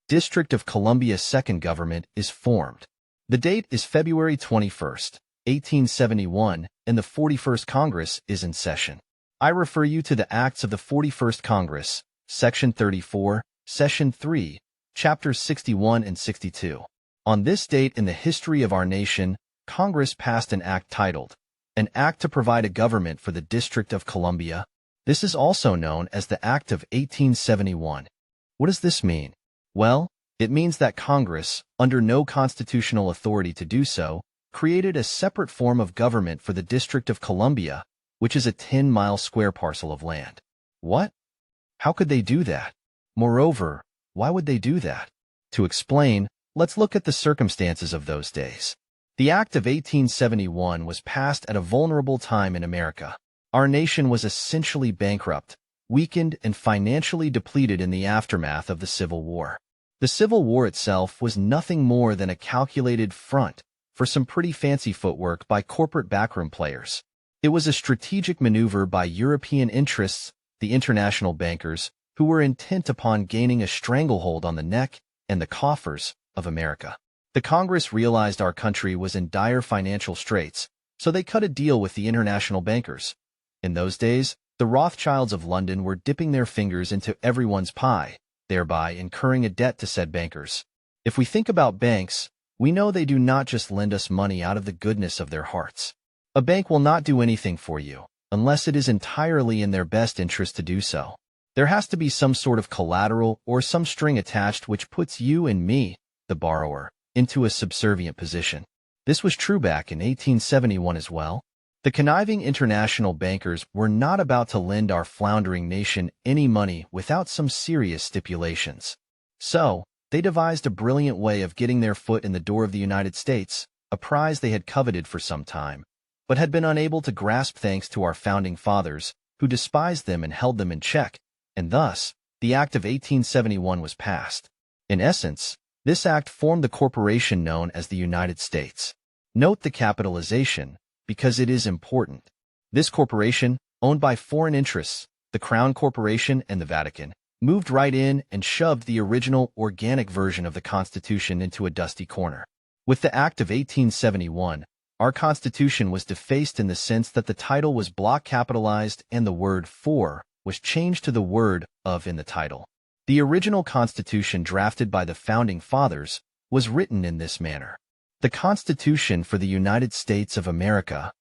District of Columbia Second Government is formed. The date is February 21st, 1871, and the 41st Congress is in session. I refer you to the Acts of the 41st Congress, Section 34, Session 3, Chapters 61 and 62. On this date in the history of our nation, Congress passed an act titled, An Act to Provide a Government for the District of Columbia. This is also known as the Act of 1871. What does this mean? Well, it means that Congress, under no constitutional authority to do so, created a separate form of government for the District of Columbia, which is a 10-mile square parcel of land. What? How could they do that? Moreover, why would they do that? To explain, let's look at the circumstances of those days. The Act of 1871 was passed at a vulnerable time in America. Our nation was essentially bankrupt, weakened, and financially depleted in the aftermath of the Civil War. The Civil War itself was nothing more than a calculated front for some pretty fancy footwork by corporate backroom players. It was a strategic maneuver by European interests, the international bankers, who were intent upon gaining a stranglehold on the neck and the coffers of America. The Congress realized our country was in dire financial straits, so they cut a deal with the international bankers. In those days, the Rothschilds of London were dipping their fingers into everyone's pie, thereby incurring a debt to said bankers. If we think about banks, we know they do not just lend us money out of the goodness of their hearts. A bank will not do anything for you, unless it is entirely in their best interest to do so. There has to be some sort of collateral or some string attached which puts you and me, the borrower, into a subservient position. This was true back in 1871 as well. The conniving international bankers were not about to lend our floundering nation any money without some serious stipulations. So, they devised a brilliant way of getting their foot in the door of the United States, a prize they had coveted for some time, but had been unable to grasp thanks to our founding fathers, who despised them and held them in check, and thus, the Act of 1871 was passed. In essence, this act formed the corporation known as the United States. Note the capitalization, because it is important. This corporation, owned by foreign interests, the Crown Corporation and the Vatican, moved right in and shoved the original organic version of the Constitution into a dusty corner. With the Act of 1871, our Constitution was defaced in the sense that the title was block capitalized and the word for was changed to the word of in the title. The original Constitution drafted by the Founding Fathers was written in this manner. The Constitution for the United States of America,